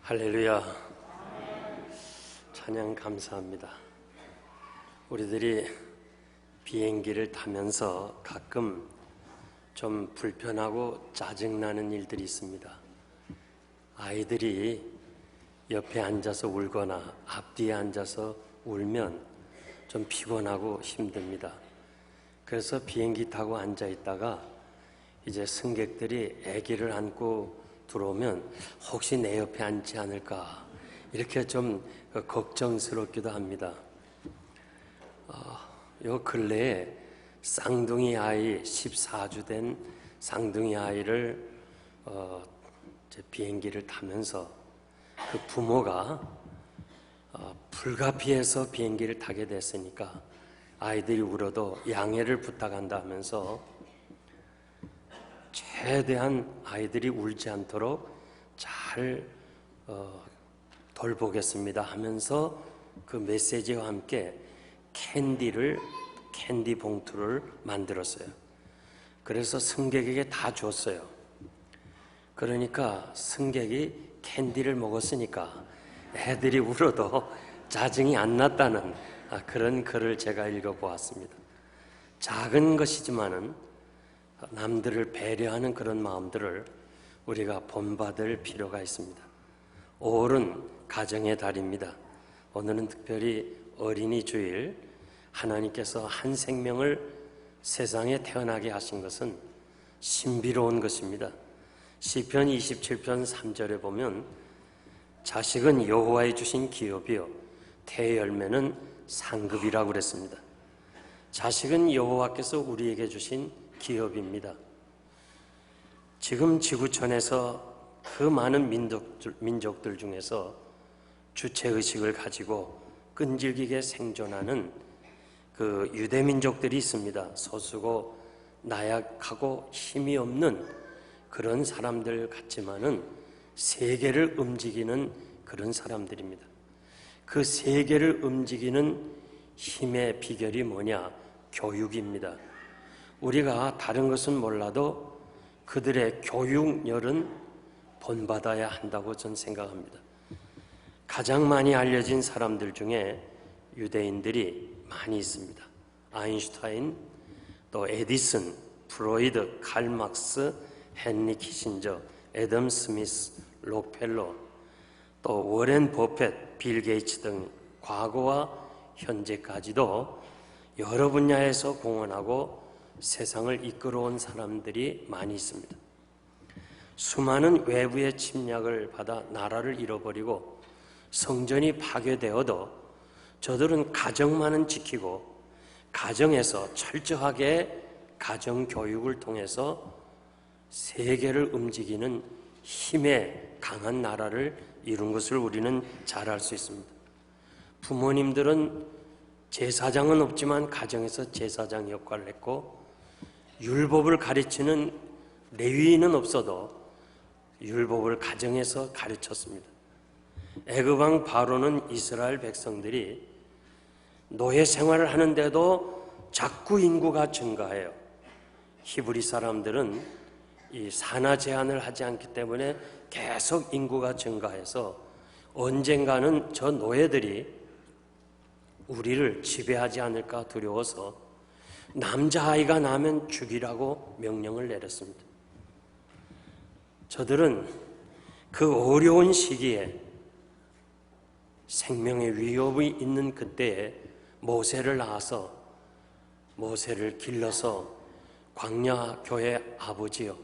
할렐루야. 찬양 감사합니다. 우리들이 비행기를 타면서 가끔 좀 불편하고 짜증나는 일들이 있습니다. 아이들이 옆에 앉아서 울거나 앞뒤에 앉아서 울면 좀 피곤하고 힘듭니다. 그래서 비행기 타고 앉아 있다가 이제 승객들이 아기를 안고 들어오면 혹시 내 옆에 앉지 않을까 이렇게 좀 걱정스럽기도 합니다. 요 근래에 쌍둥이 아이 14주 된 쌍둥이 아이를 비행기를 타면서 그 부모가 불가피해서 비행기를 타게 됐으니까 아이들이 울어도 양해를 부탁한다 하면서 최대한 아이들이 울지 않도록 잘 돌보겠습니다 하면서 그 메시지와 함께 캔디 봉투를 만들었어요. 그래서 승객에게 다 줬어요. 그러니까 승객이 캔디를 먹었으니까 애들이 울어도 짜증이 안 났다는 그런 글을 제가 읽어보았습니다. 작은 것이지만은 남들을 배려하는 그런 마음들을 우리가 본받을 필요가 있습니다. 5월은 가정의 달입니다. 오늘은 특별히 어린이 주일, 하나님께서 한 생명을 세상에 태어나게 하신 것은 신비로운 것입니다. 시편 27편 3절에 보면 자식은 여호와의 주신 기업이요 태의 열매는 상급이라고 그랬습니다. 자식은 여호와께서 우리에게 주신 기업입니다. 지금 지구촌에서 그 많은 민족들 중에서 주체의식을 가지고 끈질기게 생존하는 그 유대민족들이 있습니다. 소수고 나약하고 힘이 없는 그런 사람들 같지만은 세계를 움직이는 그런 사람들입니다. 그 세계를 움직이는 힘의 비결이 뭐냐? 교육입니다. 우리가 다른 것은 몰라도 그들의 교육열은 본받아야 한다고 저는 생각합니다. 가장 많이 알려진 사람들 중에 유대인들이 많이 있습니다. 아인슈타인, 또 에디슨, 프로이드, 칼 막스, 헨리 키신저, 애덤 스미스, 록펠러, 또 워렌 버핏, 빌 게이츠 등 과거와 현재까지도 여러 분야에서 공헌하고 세상을 이끌어온 사람들이 많이 있습니다. 수많은 외부의 침략을 받아 나라를 잃어버리고 성전이 파괴되어도 저들은 가정만은 지키고 가정에서 철저하게 가정교육을 통해서 세계를 움직이는 힘의 강한 나라를 이룬 것을 우리는 잘 알 수 있습니다. 부모님들은 제사장은 없지만 가정에서 제사장 역할을 했고 율법을 가르치는 레위인은 없어도 율법을 가정에서 가르쳤습니다. 애굽왕 바로는 이스라엘 백성들이 노예 생활을 하는데도 자꾸 인구가 증가해요. 히브리 사람들은 이 산하 제한을 하지 않기 때문에 계속 인구가 증가해서 언젠가는 저 노예들이 우리를 지배하지 않을까 두려워서 남자아이가 나면 죽이라고 명령을 내렸습니다. 저들은 그 어려운 시기에 생명의 위협이 있는 그때에 모세를 낳아서 모세를 길러서 광야 교회 아버지요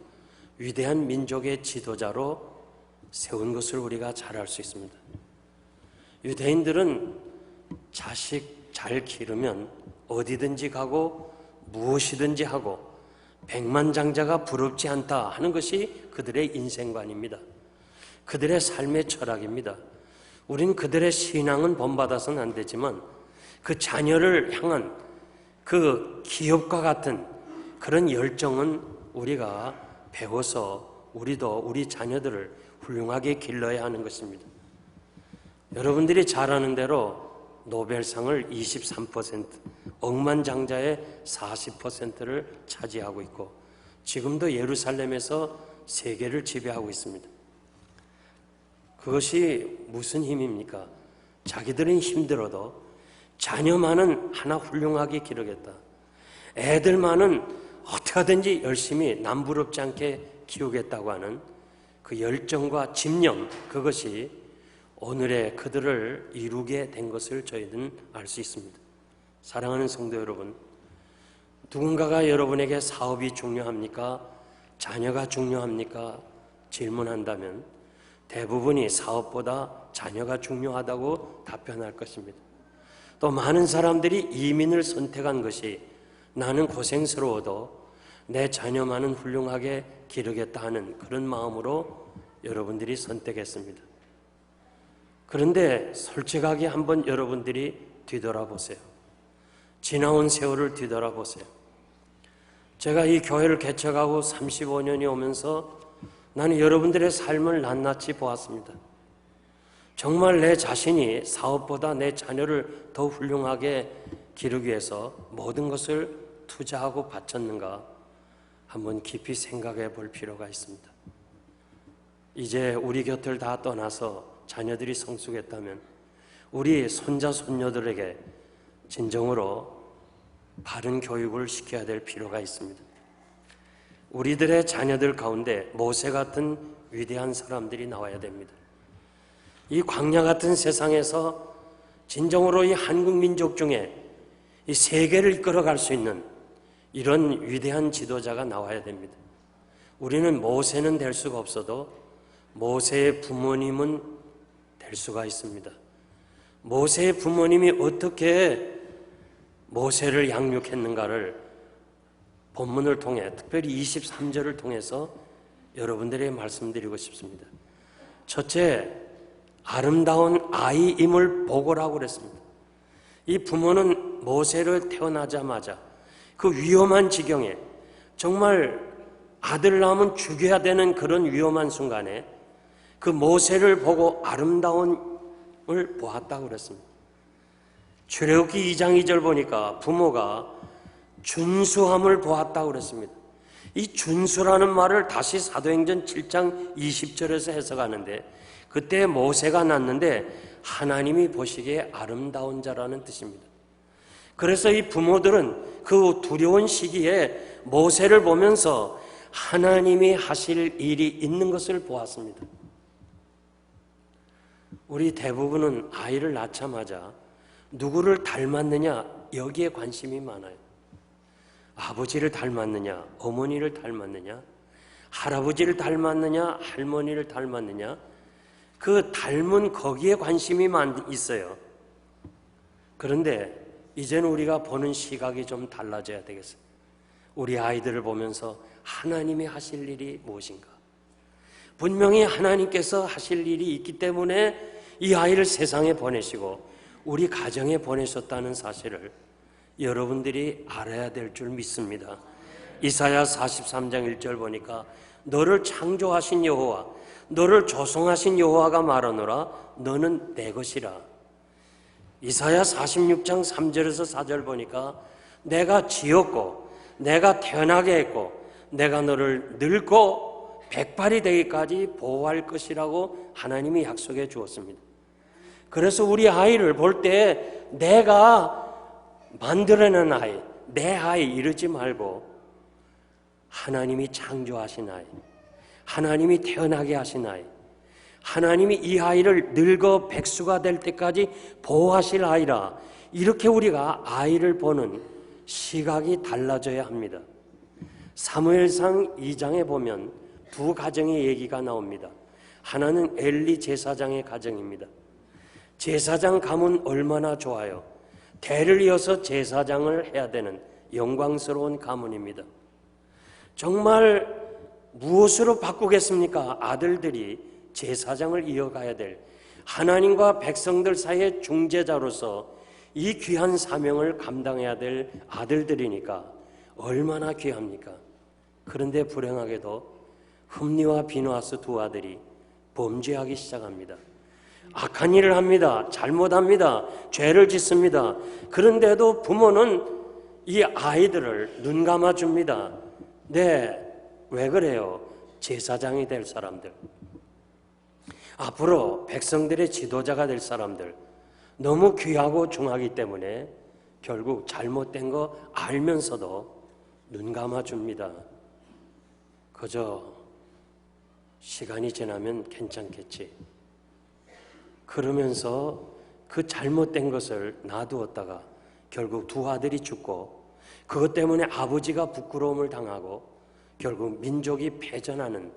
위대한 민족의 지도자로 세운 것을 우리가 잘 알 수 있습니다. 유대인들은 자식 잘 기르면 어디든지 가고 무엇이든지 하고 백만장자가 부럽지 않다 하는 것이 그들의 인생관입니다. 그들의 삶의 철학입니다. 우린 그들의 신앙은 본받아서는 안 되지만 그 자녀를 향한 그 기업과 같은 그런 열정은 우리가 배워서 우리도 우리 자녀들을 훌륭하게 길러야 하는 것입니다. 여러분들이 잘 아는 대로 노벨상을 23%, 억만장자의 40%를 차지하고 있고 지금도 예루살렘에서 세계를 지배하고 있습니다. 그것이 무슨 힘입니까? 자기들은 힘들어도 자녀만은 하나 훌륭하게 기르겠다. 애들만은 어떻게 하든지 열심히 남부럽지 않게 키우겠다고 하는 그 열정과 집념, 그것이 오늘의 그들을 이루게 된 것을 저희는 알 수 있습니다. 사랑하는 성도 여러분, 누군가가 여러분에게 사업이 중요합니까? 자녀가 중요합니까? 질문한다면 대부분이 사업보다 자녀가 중요하다고 답변할 것입니다. 또 많은 사람들이 이민을 선택한 것이 나는 고생스러워도 내 자녀만은 훌륭하게 기르겠다 하는 그런 마음으로 여러분들이 선택했습니다. 그런데 솔직하게 한번 여러분들이 뒤돌아보세요. 지나온 세월을 뒤돌아보세요. 제가 이 교회를 개척하고 35년이 오면서 나는 여러분들의 삶을 낱낱이 보았습니다. 정말 내 자신이 사업보다 내 자녀를 더 훌륭하게 기르기 위해서 모든 것을 투자하고 바쳤는가 한번 깊이 생각해 볼 필요가 있습니다. 이제 우리 곁을 다 떠나서 자녀들이 성숙했다면 우리 손자 손녀들에게 진정으로 바른 교육을 시켜야 될 필요가 있습니다. 우리들의 자녀들 가운데 모세 같은 위대한 사람들이 나와야 됩니다. 이 광야 같은 세상에서 진정으로 이 한국 민족 중에 이 세계를 이끌어갈 수 있는 이런 위대한 지도자가 나와야 됩니다. 우리는 모세는 될 수가 없어도 모세의 부모님은 될 수가 있습니다. 모세의 부모님이 어떻게 모세를 양육했는가를 본문을 통해, 특별히 23절을 통해서 여러분들에게 말씀드리고 싶습니다. 첫째, 아름다운 아이임을 보고라고 그랬습니다. 이 부모는 모세를 태어나자마자 그 위험한 지경에 정말 아들 낳으면 죽여야 되는 그런 위험한 순간에 그 모세를 보고 아름다움을 보았다고 그랬습니다. 출애굽기 2장 2절 보니까 부모가 준수함을 보았다고 그랬습니다. 이 준수라는 말을 다시 사도행전 7장 20절에서 해석하는데 그때 모세가 낳는데 하나님이 보시기에 아름다운 자라는 뜻입니다. 그래서 이 부모들은 그 두려운 시기에 모세를 보면서 하나님이 하실 일이 있는 것을 보았습니다. 우리 대부분은 아이를 낳자마자 누구를 닮았느냐 여기에 관심이 많아요. 아버지를 닮았느냐, 어머니를 닮았느냐, 할아버지를 닮았느냐, 할머니를 닮았느냐, 그 닮은 거기에 관심이 있어요. 그런데 이제는 우리가 보는 시각이 좀 달라져야 되겠어요. 우리 아이들을 보면서 하나님이 하실 일이 무엇인가? 분명히 하나님께서 하실 일이 있기 때문에 이 아이를 세상에 보내시고 우리 가정에 보내셨다는 사실을 여러분들이 알아야 될 줄 믿습니다. 이사야 43장 1절 보니까 너를 창조하신 여호와, 너를 조성하신 여호와가 말하노라 너는 내 것이라. 이사야 46장 3절에서 4절 보니까 내가 지었고 내가 태어나게 했고 내가 너를 늙고 백발이 되기까지 보호할 것이라고 하나님이 약속해 주었습니다. 그래서 우리 아이를 볼 때 내가 만들어낸 아이, 내 아이 이러지 말고 하나님이 창조하신 아이, 하나님이 태어나게 하신 아이, 하나님이 이 아이를 늙어 백수가 될 때까지 보호하실 아이라, 이렇게 우리가 아이를 보는 시각이 달라져야 합니다. 사무엘상 2장에 보면 두 가정의 얘기가 나옵니다. 하나는 엘리 제사장의 가정입니다. 제사장 가문 얼마나 좋아요. 대를 이어서 제사장을 해야 되는 영광스러운 가문입니다. 정말 무엇으로 바꾸겠습니까? 아들들이 제사장을 이어가야 될 하나님과 백성들 사이의 중재자로서 이 귀한 사명을 감당해야 될 아들들이니까 얼마나 귀합니까? 그런데 불행하게도 흠니와 비누아스 두 아들이 범죄하기 시작합니다. 악한 일을 합니다. 잘못합니다. 죄를 짓습니다. 그런데도 부모는 이 아이들을 눈 감아줍니다. 네, 왜 그래요? 제사장이 될 사람들. 앞으로 백성들의 지도자가 될 사람들, 너무 귀하고 중하기 때문에 결국 잘못된 거 알면서도 눈 감아줍니다. 그저 시간이 지나면 괜찮겠지. 그러면서 그 잘못된 것을 놔두었다가 결국 두 아들이 죽고, 그것 때문에 아버지가 부끄러움을 당하고 결국 민족이 패전하는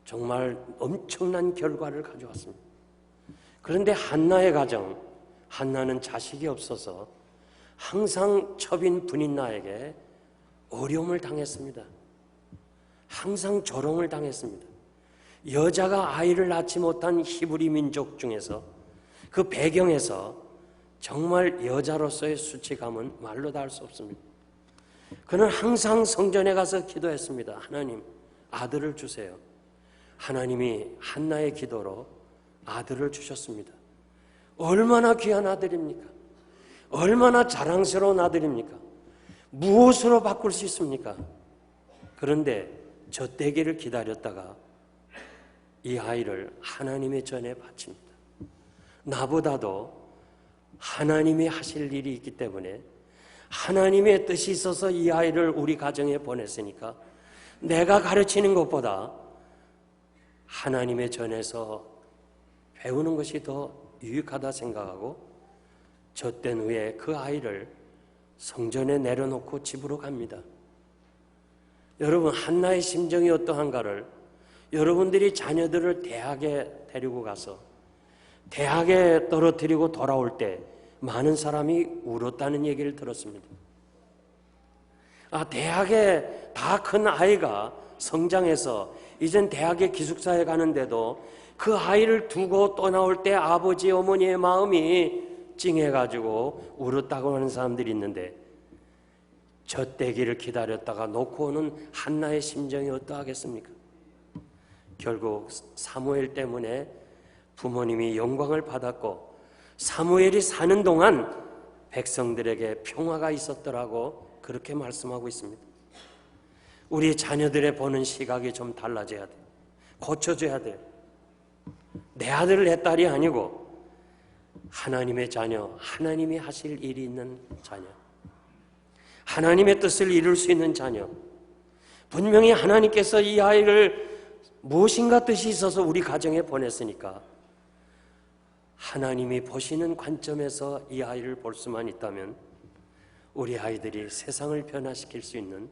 정말 엄청난 결과를 가져왔습니다. 그런데 한나의 가정, 한나는 자식이 없어서 항상 첩인 분인나에게 어려움을 당했습니다. 항상 조롱을 당했습니다. 여자가 아이를 낳지 못한 히브리 민족 중에서, 그 배경에서 정말 여자로서의 수치감은 말로 다 할 수 없습니다. 그는 항상 성전에 가서 기도했습니다. 하나님, 아들을 주세요. 하나님이 한나의 기도로 아들을 주셨습니다. 얼마나 귀한 아들입니까? 얼마나 자랑스러운 아들입니까? 무엇으로 바꿀 수 있습니까? 그런데 젖되기를 기다렸다가 이 아이를 하나님의 전에 바칩니다. 나보다도 하나님이 하실 일이 있기 때문에, 하나님의 뜻이 있어서 이 아이를 우리 가정에 보냈으니까 내가 가르치는 것보다 하나님의 전에서 배우는 것이 더 유익하다 생각하고 젖된 후에 그 아이를 성전에 내려놓고 집으로 갑니다. 여러분, 한나의 심정이 어떠한가를 여러분들이 자녀들을 대학에 데리고 가서 대학에 떨어뜨리고 돌아올 때 많은 사람이 울었다는 얘기를 들었습니다. 대학에 다 큰 아이가 성장해서 이젠 대학에 기숙사에 가는데도 그 아이를 두고 떠나올 때 아버지 어머니의 마음이 찡해가지고 울었다고 하는 사람들이 있는데, 젖되기를 기다렸다가 놓고 오는 한나의 심정이 어떠하겠습니까? 결국 사무엘 때문에 부모님이 영광을 받았고, 사무엘이 사는 동안 백성들에게 평화가 있었더라고 그렇게 말씀하고 있습니다. 우리 자녀들의 보는 시각이 좀 달라져야 돼. 고쳐져야 돼. 내 아들 내 딸이 아니고 하나님의 자녀, 하나님이 하실 일이 있는 자녀, 하나님의 뜻을 이룰 수 있는 자녀. 분명히 하나님께서 이 아이를 무엇인가 뜻이 있어서 우리 가정에 보냈으니까 하나님이 보시는 관점에서 이 아이를 볼 수만 있다면 우리 아이들이 세상을 변화시킬 수 있는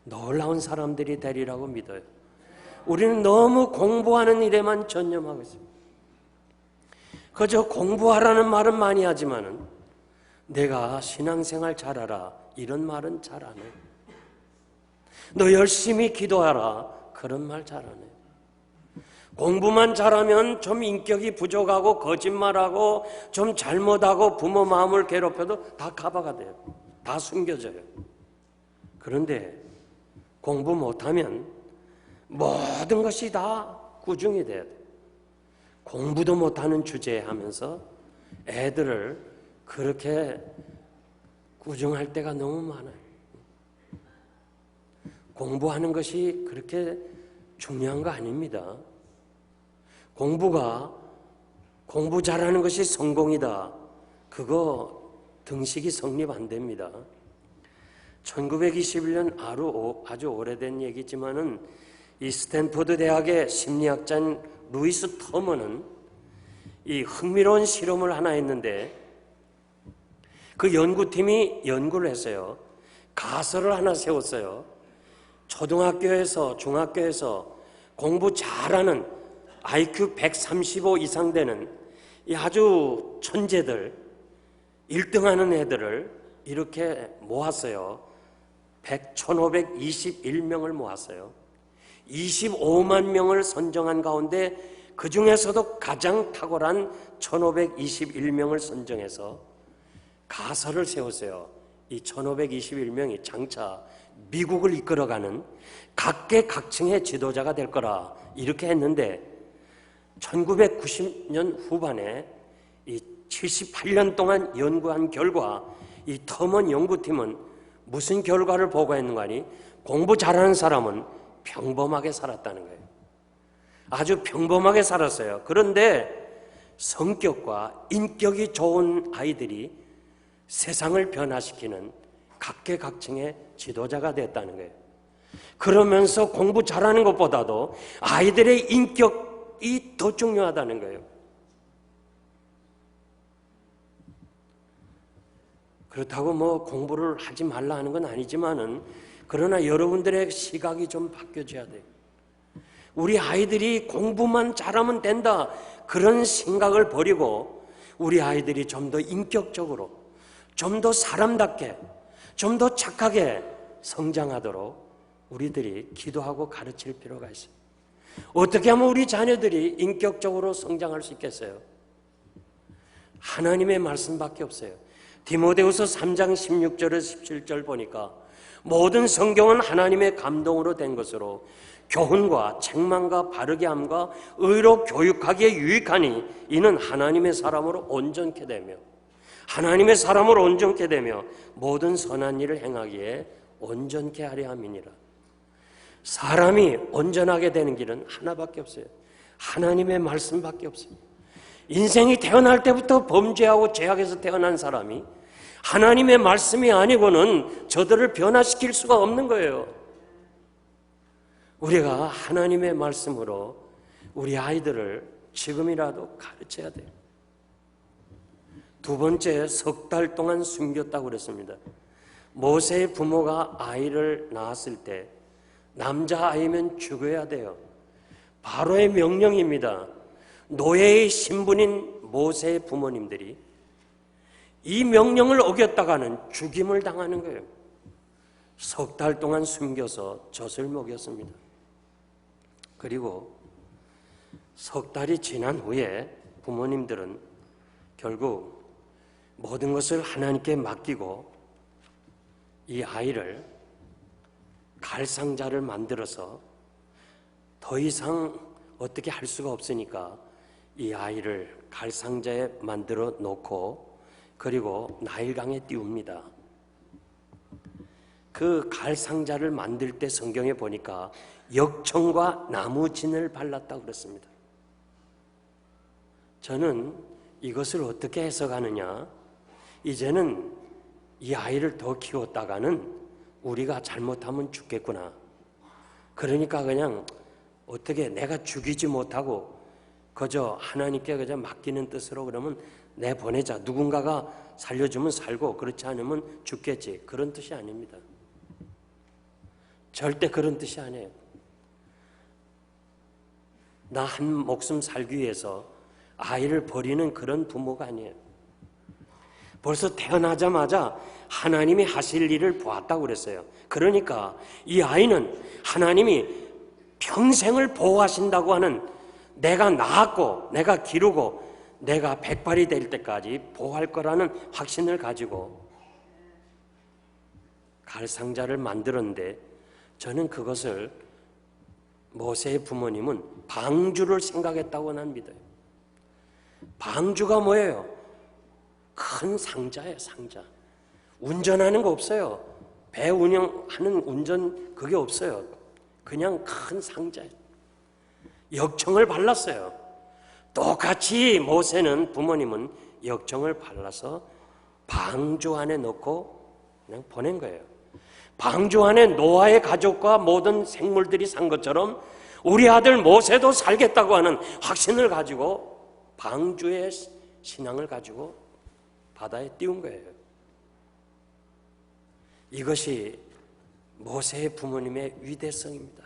놀라운 사람들이 되리라고 믿어요. 우리는 너무 공부하는 일에만 전념하고 있습니다. 그저 공부하라는 말은 많이 하지만은 내가 신앙생활 잘하라 이런 말은 잘 안 해요. 너 열심히 기도하라 그런 말 잘 안 해요. 공부만 잘하면 좀 인격이 부족하고 거짓말하고 좀 잘못하고 부모 마음을 괴롭혀도 다 커버가 돼요. 다 숨겨져요. 그런데 공부 못하면 모든 것이 다 구중이 돼야 돼요. 공부도 못하는 주제에 하면서 애들을 그렇게 구중할 때가 너무 많아요. 공부하는 것이 그렇게 중요한 거 아닙니다. 공부 잘하는 것이 성공이다. 그거 등식이 성립 안 됩니다. 1921년 아주 오래된 얘기지만은 이 스탠포드 대학의 심리학자인 루이스 터먼은 이 흥미로운 실험을 하나 했는데, 그 연구팀이 연구를 했어요. 가설을 하나 세웠어요. 초등학교에서 중학교에서 공부 잘하는 IQ 135 이상 되는 이 아주 천재들, 1등하는 애들을 이렇게 모았어요. 1521명을 모았어요. 25만 명을 선정한 가운데 그 중에서도 가장 탁월한 1521명을 선정해서 가설을 세웠어요. 이 1521명이 장차 미국을 이끌어가는 각계각층의 지도자가 될 거라 이렇게 했는데, 1990년 후반에 이 78년 동안 연구한 결과 이 터먼 연구팀은 무슨 결과를 보고했는가 하니 공부 잘하는 사람은 평범하게 살았다는 거예요. 아주 평범하게 살았어요. 그런데 성격과 인격이 좋은 아이들이 세상을 변화시키는 각계각층의 지도자가 됐다는 거예요. 그러면서 공부 잘하는 것보다도 아이들의 인격이 더 중요하다는 거예요. 그렇다고 뭐 공부를 하지 말라 하는 건 아니지만은, 그러나 여러분들의 시각이 좀 바뀌어져야 돼요. 우리 아이들이 공부만 잘하면 된다, 그런 생각을 버리고 우리 아이들이 좀 더 인격적으로, 좀 더 사람답게, 좀 더 착하게 성장하도록 우리들이 기도하고 가르칠 필요가 있어요. 어떻게 하면 우리 자녀들이 인격적으로 성장할 수 있겠어요? 하나님의 말씀밖에 없어요. 디모데후서 3장 16절에서 17절 보니까 모든 성경은 하나님의 감동으로 된 것으로 교훈과 책망과 바르게 함과 의로 교육하기에 유익하니 이는 하나님의 사람으로 온전케 되며 하나님의 사람으로 온전케 되며 모든 선한 일을 행하기에 온전케 하려 함이니라. 사람이 온전하게 되는 길은 하나밖에 없어요. 하나님의 말씀밖에 없어요. 인생이 태어날 때부터 범죄하고 죄악에서 태어난 사람이 하나님의 말씀이 아니고는 저들을 변화시킬 수가 없는 거예요. 우리가 하나님의 말씀으로 우리 아이들을 지금이라도 가르쳐야 돼요. 두 번째, 석 달 동안 숨겼다고 그랬습니다. 모세의 부모가 아이를 낳았을 때 남자아이면 죽여야 돼요. 바로의 명령입니다. 노예의 신분인 모세의 부모님들이 이 명령을 어겼다가는 죽임을 당하는 거예요. 석 달 동안 숨겨서 젖을 먹였습니다. 그리고 석 달이 지난 후에 부모님들은 결국 모든 것을 하나님께 맡기고 이 아이를 갈상자를 만들어서 더 이상 어떻게 할 수가 없으니까 이 아이를 갈상자에 만들어 놓고 그리고 나일강에 띄웁니다. 그 갈상자를 만들 때 성경에 보니까 역청과 나무진을 발랐다고 그랬습니다. 저는 이것을 어떻게 해석하느냐, 이제는 이 아이를 더 키웠다가는 우리가 잘못하면 죽겠구나. 그러니까 그냥 어떻게 내가 죽이지 못하고 그저 하나님께 그저 맡기는 뜻으로 그러면 내보내자. 누군가가 살려주면 살고 그렇지 않으면 죽겠지. 그런 뜻이 아닙니다. 절대 그런 뜻이 아니에요. 나 한 목숨 살기 위해서 아이를 버리는 그런 부모가 아니에요. 벌써 태어나자마자 하나님이 하실 일을 보았다고 그랬어요. 그러니까 이 아이는 하나님이 평생을 보호하신다고 하는, 내가 낳았고 내가 기르고 내가 백발이 될 때까지 보호할 거라는 확신을 가지고 갈상자를 만들었는데, 저는 그것을 모세의 부모님은 방주를 생각했다고 난 믿어요. 방주가 뭐예요? 큰 상자예요, 상자. 운전하는 거 없어요. 배 운영하는 운전 그게 없어요. 그냥 큰 상자예요. 역청을 발랐어요. 똑같이 모세는, 부모님은 역청을 발라서 방주 안에 넣고 그냥 보낸 거예요. 방주 안에 노아의 가족과 모든 생물들이 산 것처럼 우리 아들 모세도 살겠다고 하는 확신을 가지고 방주의 신앙을 가지고 바다에 띄운 거예요. 이것이 모세의 부모님의 위대성입니다.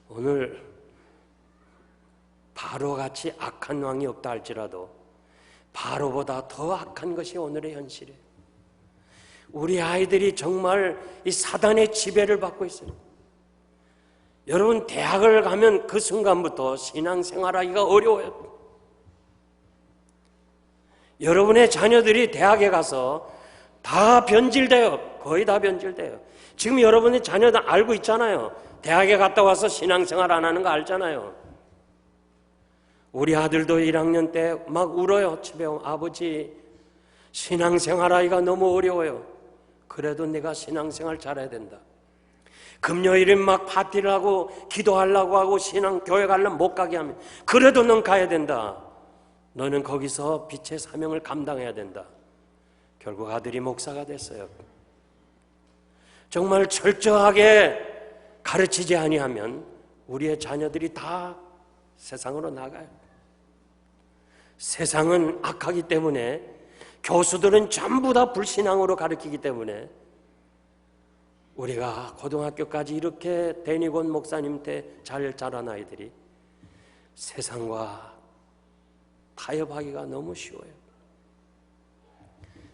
오늘 바로같이 악한 왕이 없다 할지라도 바로보다 더 악한 것이 오늘의 현실이에요. 우리 아이들이 정말 이 사단의 지배를 받고 있어요. 여러분, 대학을 가면 그 순간부터 신앙생활하기가 어려워요. 여러분의 자녀들이 대학에 가서 다 변질돼요. 거의 다 변질돼요. 지금 여러분의 자녀들 알고 있잖아요. 대학에 갔다 와서 신앙생활 안 하는 거 알잖아요. 우리 아들도 1학년 때 막 울어요. 집에 오면 아버지 신앙생활 하기가 너무 어려워요. 그래도 내가 신앙생활 잘해야 된다. 금요일엔 막 파티를 하고 기도하려고 하고 신앙 교회 가려면 못 가게 하면 그래도 넌 가야 된다. 너는 거기서 빛의 사명을 감당해야 된다. 결국 아들이 목사가 됐어요. 정말 철저하게 가르치지 아니하면 우리의 자녀들이 다 세상으로 나가요. 세상은 악하기 때문에 교수들은 전부 다 불신앙으로 가르치기 때문에 우리가 고등학교까지 이렇게 데니곤 목사님한테 잘 자란 아이들이 세상과 타협하기가 너무 쉬워요.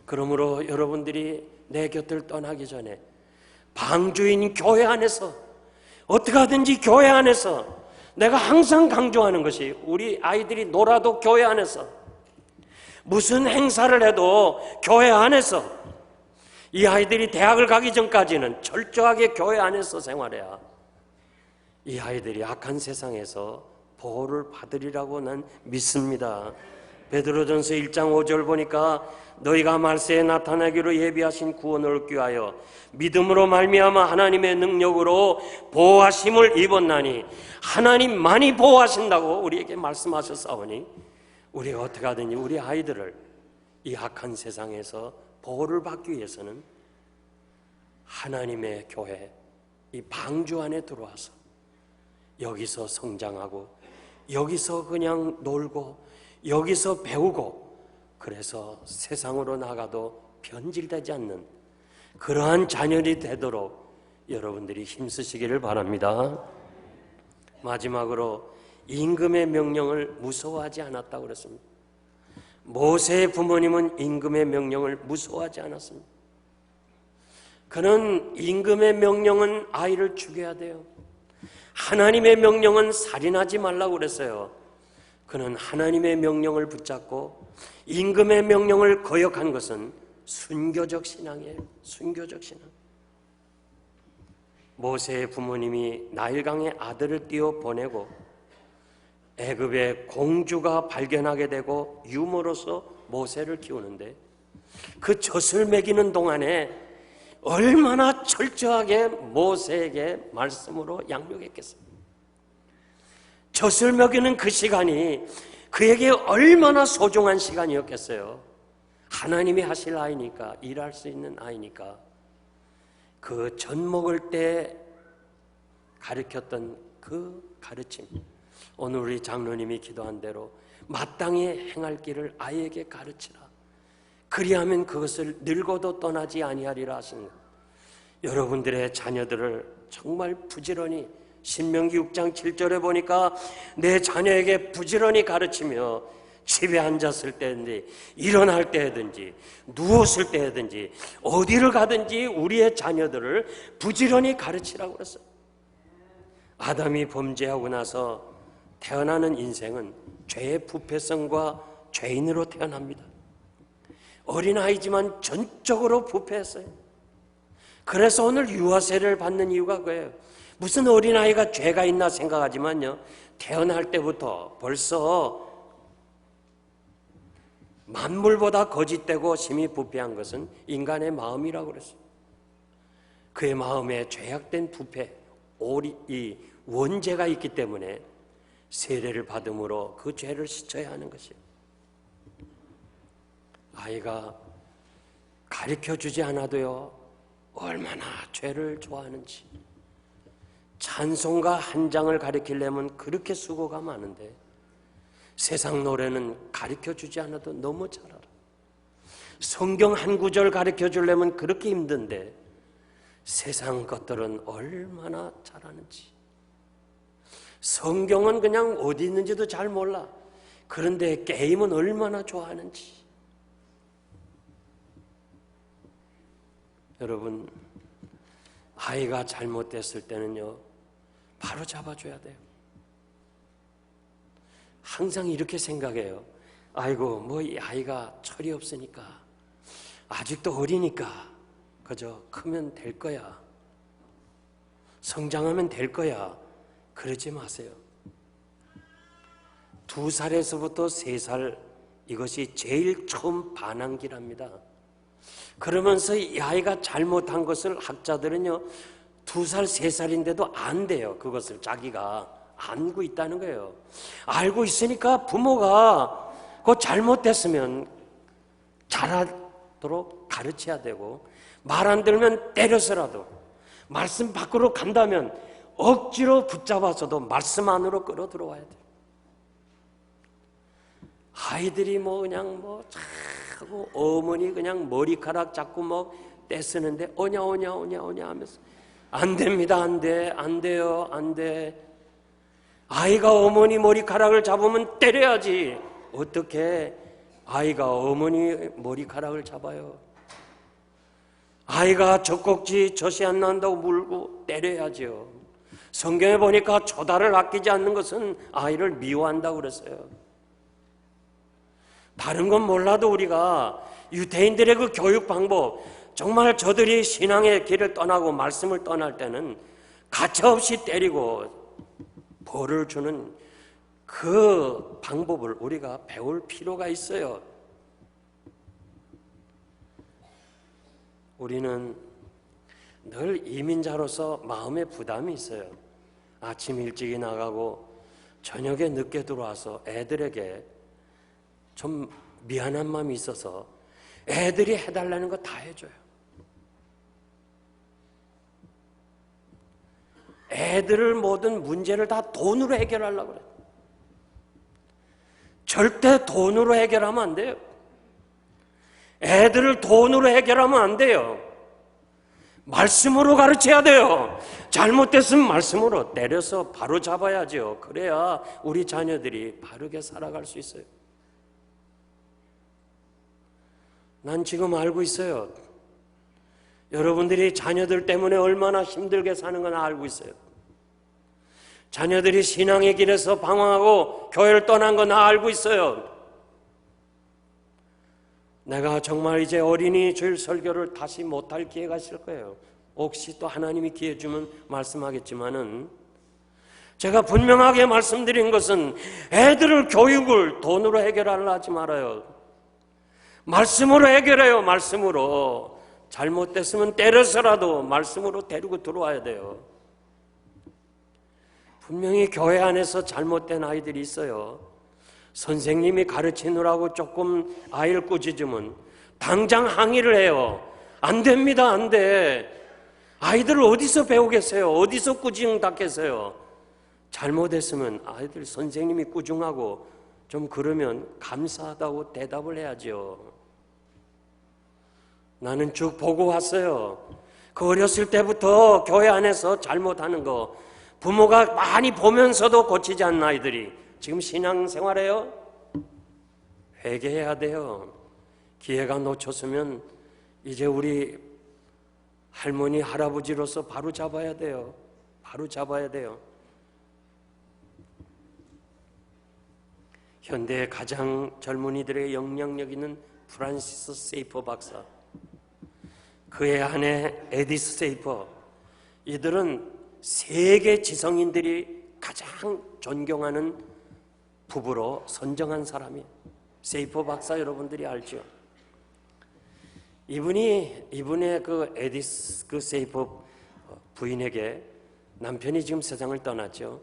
그러므로 여러분들이 내 곁을 떠나기 전에 방주인 교회 안에서 어떻게 하든지 교회 안에서 내가 항상 강조하는 것이 우리 아이들이 놀아도 교회 안에서 무슨 행사를 해도 교회 안에서 이 아이들이 대학을 가기 전까지는 철저하게 교회 안에서 생활해야 이 아이들이 악한 세상에서 보호를 받으리라고 난 믿습니다. 베드로전서 1장 5절 보니까 너희가 말세에 나타나기로 예비하신 구원을 얻기 위하여 믿음으로 말미암아 하나님의 능력으로 보호하심을 입었나니 하나님만이 보호하신다고 우리에게 말씀하셨사오니 우리가 어떻게 하든지 우리 아이들을 이 악한 세상에서 보호를 받기 위해서는 하나님의 교회 이 방주 안에 들어와서 여기서 성장하고 여기서 그냥 놀고 여기서 배우고 그래서 세상으로 나가도 변질되지 않는 그러한 자녀이 되도록 여러분들이 힘쓰시기를 바랍니다. 마지막으로 임금의 명령을 무서워하지 않았다고 그랬습니다. 모세의 부모님은 임금의 명령을 무서워하지 않았습니다. 그는 임금의 명령은 아이를 죽여야 돼요. 하나님의 명령은 살인하지 말라고 그랬어요. 그는 하나님의 명령을 붙잡고 임금의 명령을 거역한 것은 순교적 신앙이에요. 순교적 신앙. 모세의 부모님이 나일강에 아들을 띄워 보내고 애굽의 공주가 발견하게 되고 유모로서 모세를 키우는데 그 젖을 먹이는 동안에 얼마나 철저하게 모세에게 말씀으로 양육했겠어요. 젖을 먹이는 그 시간이 그에게 얼마나 소중한 시간이었겠어요. 하나님이 하실 아이니까, 일할 수 있는 아이니까 그 젖 먹을 때 가르쳤던 그 가르침, 오늘 우리 장로님이 기도한 대로 마땅히 행할 길을 아이에게 가르치라. 그리하면 그것을 늙어도 떠나지 아니하리라 하신 것. 여러분들의 자녀들을 정말 부지런히 신명기 6장 7절에 보니까 내 자녀에게 부지런히 가르치며 집에 앉았을 때든지 일어날 때든지 누웠을 때든지 어디를 가든지 우리의 자녀들을 부지런히 가르치라고 그랬어요. 아담이 범죄하고 나서 태어나는 인생은 죄의 부패성과 죄인으로 태어납니다. 어린아이지만 전적으로 부패했어요. 그래서 오늘 유아세를 받는 이유가 그거예요. 무슨 어린아이가 죄가 있나 생각하지만요, 태어날 때부터 벌써 만물보다 거짓되고 심히 부패한 것은 인간의 마음이라고 그랬어요. 그의 마음에 죄악된 부패, 이 원죄가 있기 때문에 세례를 받음으로 그 죄를 씻어야 하는 것이에요. 아이가 가르쳐주지 않아도요, 얼마나 죄를 좋아하는지. 찬송가 한 장을 가르치려면 그렇게 수고가 많은데 세상 노래는 가르쳐주지 않아도 너무 잘 알아. 성경 한 구절 가르쳐주려면 그렇게 힘든데 세상 것들은 얼마나 잘하는지. 성경은 그냥 어디 있는지도 잘 몰라. 그런데 게임은 얼마나 좋아하는지. 여러분, 아이가 잘못됐을 때는요, 바로 잡아줘야 돼요. 항상 이렇게 생각해요. 아이고, 뭐 이 아이가 철이 없으니까, 아직도 어리니까 그저 크면 될 거야, 성장하면 될 거야, 그러지 마세요. 2살에서부터 3살, 이것이 제일 처음 반항기랍니다. 그러면서 이 아이가 잘못한 것을 학자들은요, 2살, 3살인데도 안 돼요. 그것을 자기가 알고 있다는 거예요. 알고 있으니까 부모가 그거 잘못됐으면 잘하도록 가르쳐야 되고, 말 안 들으면 때려서라도, 말씀 밖으로 간다면 억지로 붙잡아서도 말씀 안으로 끌어 들어와야 돼요. 아이들이 그냥 자꾸 어머니 그냥 머리카락 자꾸 떼쓰는데 오냐 하면서 안 됩니다. 안 돼요. 안 돼. 아이가 어머니 머리카락을 잡으면 때려야지. 어떻게 아이가 어머니 머리카락을 잡아요? 아이가 젖꼭지 젖이 안 난다고 물고 때려야죠. 성경에 보니까 초다를 아끼지 않는 것은 아이를 미워한다고 그랬어요. 다른 건 몰라도 우리가 유대인들의 그 교육 방법, 정말 저들이 신앙의 길을 떠나고 말씀을 떠날 때는 가차없이 때리고 벌을 주는 그 방법을 우리가 배울 필요가 있어요. 우리는 늘 이민자로서 마음의 부담이 있어요. 아침 일찍이 나가고 저녁에 늦게 들어와서 애들에게 좀 미안한 마음이 있어서 애들이 해달라는 거 다 해줘요. 애들을 모든 문제를 다 돈으로 해결하려고 그래요. 절대 돈으로 해결하면 안 돼요. 애들을 돈으로 해결하면 안 돼요. 말씀으로 가르쳐야 돼요. 잘못됐으면 말씀으로 때려서 바로 잡아야죠. 그래야 우리 자녀들이 바르게 살아갈 수 있어요. 난 지금 알고 있어요. 여러분들이 자녀들 때문에 얼마나 힘들게 사는 건 알고 있어요. 자녀들이 신앙의 길에서 방황하고 교회를 떠난 건 알고 있어요. 내가 정말 이제 어린이 주일 설교를 다시 못할 기회가 있을 거예요. 혹시 또 하나님이 기회 주면 말씀하겠지만은, 제가 분명하게 말씀드린 것은 애들을 교육을 돈으로 해결하려 하지 말아요. 말씀으로 해결해요. 말씀으로. 잘못됐으면 때려서라도 말씀으로 데리고 들어와야 돼요. 분명히 교회 안에서 잘못된 아이들이 있어요. 선생님이 가르치느라고 조금 아이를 꾸짖으면 당장 항의를 해요. 안 됩니다. 안 돼. 아이들을 어디서 배우겠어요? 어디서 꾸중받겠어요? 잘못했으면 아이들 선생님이 꾸중하고 좀 그러면 감사하다고 대답을 해야죠. 나는 쭉 보고 왔어요. 그 어렸을 때부터 교회 안에서 잘못하는 거 부모가 많이 보면서도 고치지 않는 아이들이 지금 신앙생활해요? 회개해야 돼요. 기회가 놓쳤으면 이제 우리 할머니, 할아버지로서 바로 잡아야 돼요. 바로 잡아야 돼요. 현대의 가장 젊은이들의 영향력 있는 프란시스 세이퍼 박사, 그의 아내 에디스 세이퍼, 이들은 세계 지성인들이 가장 존경하는 부부로 선정한 사람이에요. 세이퍼 박사 여러분들이 알죠? 이분의 그 에디스 그 세이퍼 부인에게 남편이 지금 세상을 떠났죠.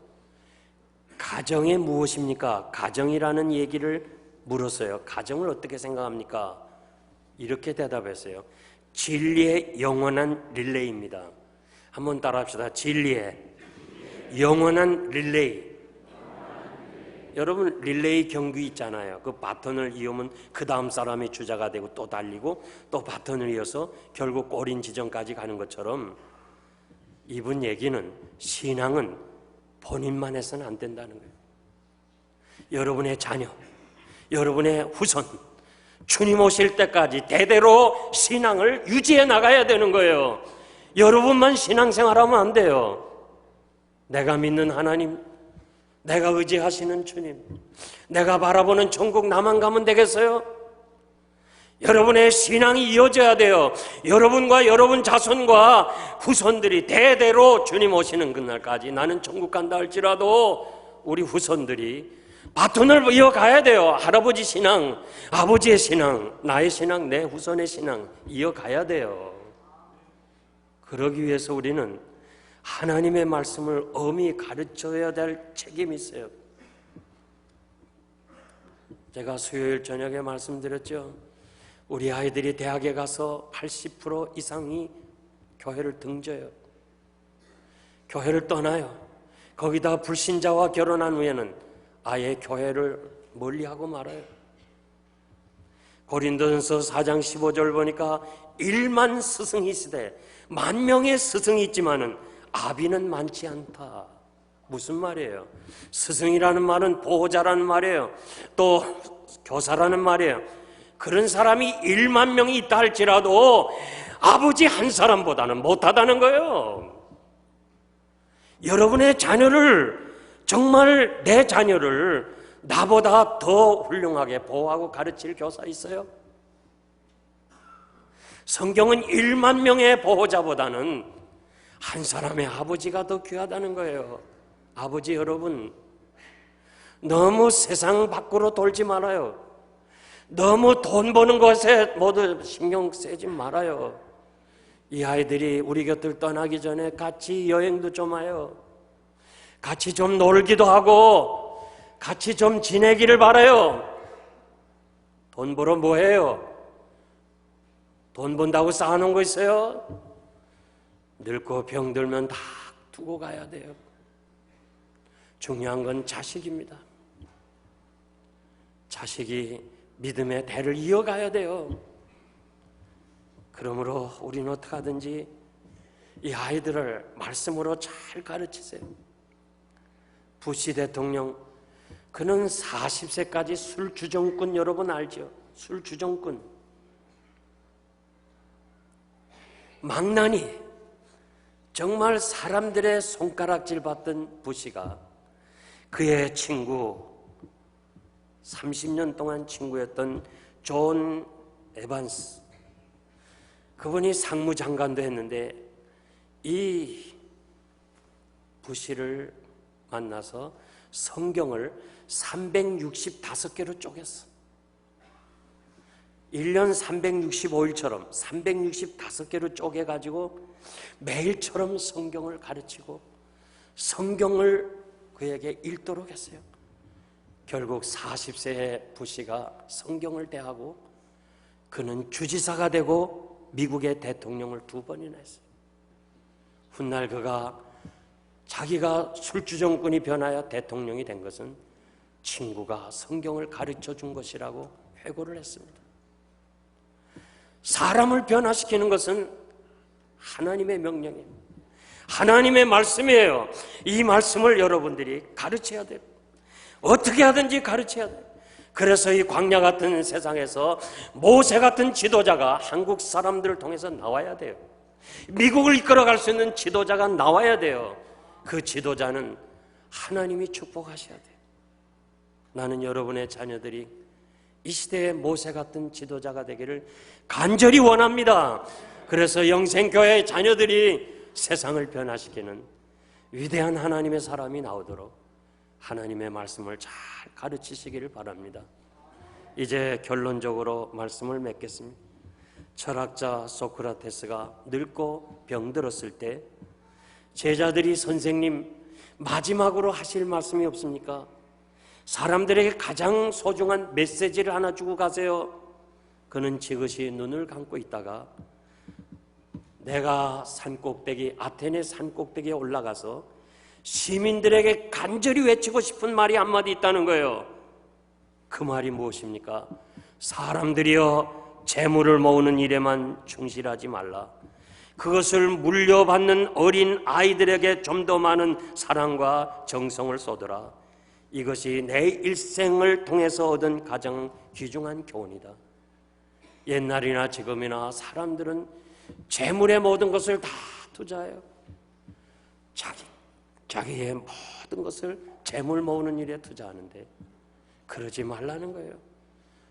가정이 무엇입니까? 가정이라는 얘기를 물었어요. 가정을 어떻게 생각합니까? 이렇게 대답했어요. 진리의 영원한 릴레이입니다. 한번 따라합시다. 진리의 영원한 릴레이. 여러분 릴레이 경기 있잖아요. 그 바톤을 이으면 그 다음 사람이 주자가 되고 또 달리고 또 바톤을 이어서 결국 골인 지점까지 가는 것처럼 이분 얘기는 신앙은 본인만 해서는 안 된다는 거예요. 여러분의 자녀, 여러분의 후손, 주님 오실 때까지 대대로 신앙을 유지해 나가야 되는 거예요. 여러분만 신앙생활하면 안 돼요. 내가 믿는 하나님, 내가 의지하시는 주님, 내가 바라보는 천국 나만 가면 되겠어요? 여러분의 신앙이 이어져야 돼요. 여러분과 여러분 자손과 후손들이 대대로 주님 오시는 그날까지 나는 천국 간다 할지라도 우리 후손들이 바톤을 이어가야 돼요. 할아버지 신앙, 아버지의 신앙, 나의 신앙, 내 후손의 신앙 이어가야 돼요. 그러기 위해서 우리는 하나님의 말씀을 엄히 가르쳐야 될 책임이 있어요. 제가 수요일 저녁에 말씀드렸죠. 우리 아이들이 대학에 가서 80% 이상이 교회를 등져요. 교회를 떠나요. 거기다 불신자와 결혼한 후에는 아예 교회를 멀리하고 말아요. 고린도전서 4장 15절 보니까 1만 스승이 있으되 10,000명의 스승이 있지만은 아비는 많지 않다. 무슨 말이에요? 스승이라는 말은 보호자라는 말이에요. 또 교사라는 말이에요. 그런 사람이 1만 명이 있다 할지라도 아버지 한 사람보다는 못하다는 거예요. 여러분의 자녀를, 정말 내 자녀를 나보다 더 훌륭하게 보호하고 가르칠 교사 있어요? 성경은 1만 명의 보호자보다는 한 사람의 아버지가 더 귀하다는 거예요. 아버지 여러분, 너무 세상 밖으로 돌지 말아요. 너무 돈 버는 것에 모두 신경 쓰지 말아요. 이 아이들이 우리 곁을 떠나기 전에 같이 여행도 좀 와요. 같이 좀 놀기도 하고 같이 좀 지내기를 바라요. 돈 벌어 뭐 해요? 돈 번다고 쌓아놓은 거 있어요? 늙고 병들면 다 두고 가야 돼요. 중요한 건 자식입니다. 자식이 믿음의 대를 이어가야 돼요. 그러므로 우리는 어떻게 하든지 이 아이들을 말씀으로 잘 가르치세요. 부시 대통령, 그는 40세까지 술주정꾼, 여러분 알죠? 술주정꾼. 망나니, 정말 사람들의 손가락질 받던 부시가 그의 친구, 30년 동안 친구였던 존 에반스, 그분이 상무장관도 했는데 이 부시를 만나서 성경을 365개로 쪼갰어. 1년 365일처럼 365개로 쪼개가지고 매일처럼 성경을 가르치고 성경을 그에게 읽도록 했어요. 결국 40세의 부시가 성경을 대하고 그는 주지사가 되고 미국의 대통령을 2번이나 했어요. 훗날 그가 자기가 술주정꾼이 변하여 대통령이 된 것은 친구가 성경을 가르쳐 준 것이라고 회고를 했습니다. 사람을 변화시키는 것은 하나님의 명령이에요. 하나님의 말씀이에요. 이 말씀을 여러분들이 가르쳐야 돼요. 어떻게 하든지 가르쳐야 돼요. 그래서 이 광야 같은 세상에서 모세 같은 지도자가 한국 사람들을 통해서 나와야 돼요. 미국을 이끌어갈 수 있는 지도자가 나와야 돼요. 그 지도자는 하나님이 축복하셔야 돼요. 나는 여러분의 자녀들이 이 시대의 모세 같은 지도자가 되기를 간절히 원합니다. 그래서 영생교회의 자녀들이 세상을 변화시키는 위대한 하나님의 사람이 나오도록 하나님의 말씀을 잘 가르치시기를 바랍니다. 이제 결론적으로 말씀을 맺겠습니다. 철학자 소크라테스가 늙고 병들었을 때 제자들이 선생님 마지막으로 하실 말씀이 없습니까? 사람들에게 가장 소중한 메시지를 하나 주고 가세요. 그는 지그시 눈을 감고 있다가 내가 산꼭대기, 아테네 산꼭대기에 올라가서 시민들에게 간절히 외치고 싶은 말이 한마디 있다는 거예요. 그 말이 무엇입니까? 사람들이여, 재물을 모으는 일에만 충실하지 말라. 그것을 물려받는 어린 아이들에게 좀 더 많은 사랑과 정성을 쏟아라. 이것이 내 일생을 통해서 얻은 가장 귀중한 교훈이다. 옛날이나 지금이나 사람들은 재물의 모든 것을 다 투자해요. 자기의 모든 것을 재물 모으는 일에 투자하는데 그러지 말라는 거예요.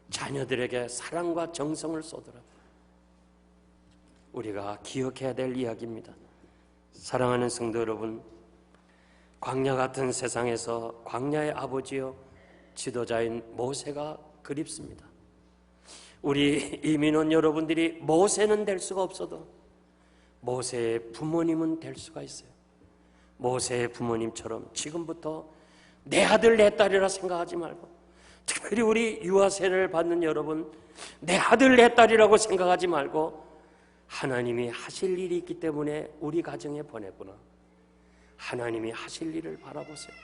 자녀들에게 사랑과 정성을 쏟아라. 우리가 기억해야 될 이야기입니다. 사랑하는 성도 여러분, 광야 같은 세상에서 광야의 아버지요 지도자인 모세가 그립습니다. 우리 이민원 여러분들이 모세는 될 수가 없어도 모세의 부모님은 될 수가 있어요. 모세의 부모님처럼 지금부터 내 아들 내 딸이라 생각하지 말고, 특별히 우리 유아 세례를 받는 여러분, 내 아들 내 딸이라고 생각하지 말고 하나님이 하실 일이 있기 때문에 우리 가정에 보내구나, 하나님이 하실 일을 바라보세요.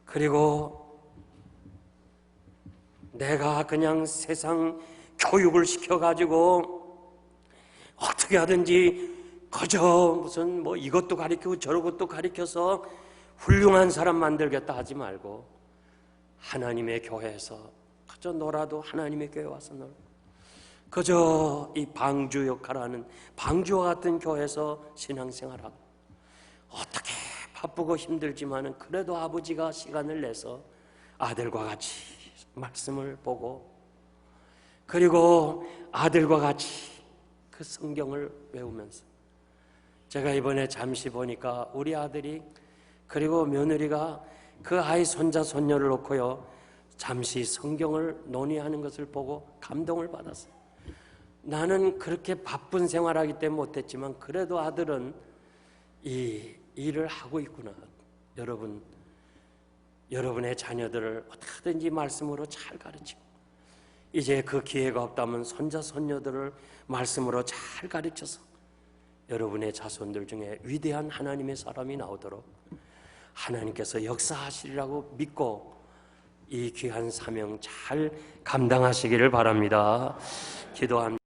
그리고 내가 그냥 세상 교육을 시켜가지고 어떻게 하든지 그저 무슨 뭐 이것도 가르치고 저것도 가르쳐서 훌륭한 사람 만들겠다 하지 말고, 하나님의 교회에서 그저 놀아도 하나님의 교회 와서 놀고, 그저 이 방주 역할하는 방주와 같은 교회에서 신앙생활하고, 어떻게 바쁘고 힘들지만은 그래도 아버지가 시간을 내서 아들과 같이 말씀을 보고, 그리고 아들과 같이 그 성경을 외우면서, 제가 이번에 잠시 보니까 우리 아들이 그리고 며느리가 그 아이 손자 손녀를 놓고요 잠시 성경을 논의하는 것을 보고 감동을 받았어요. 나는 그렇게 바쁜 생활하기 때문에 못했지만 그래도 아들은 이 일을 하고 있구나. 여러분의 자녀들을 어떻게든지 말씀으로 잘 가르치고, 이제 그 기회가 없다면 손자 손녀들을 말씀으로 잘 가르쳐서 여러분의 자손들 중에 위대한 하나님의 사람이 나오도록 하나님께서 역사하시리라고 믿고 이 귀한 사명 잘 감당하시기를 바랍니다. 기도합니다.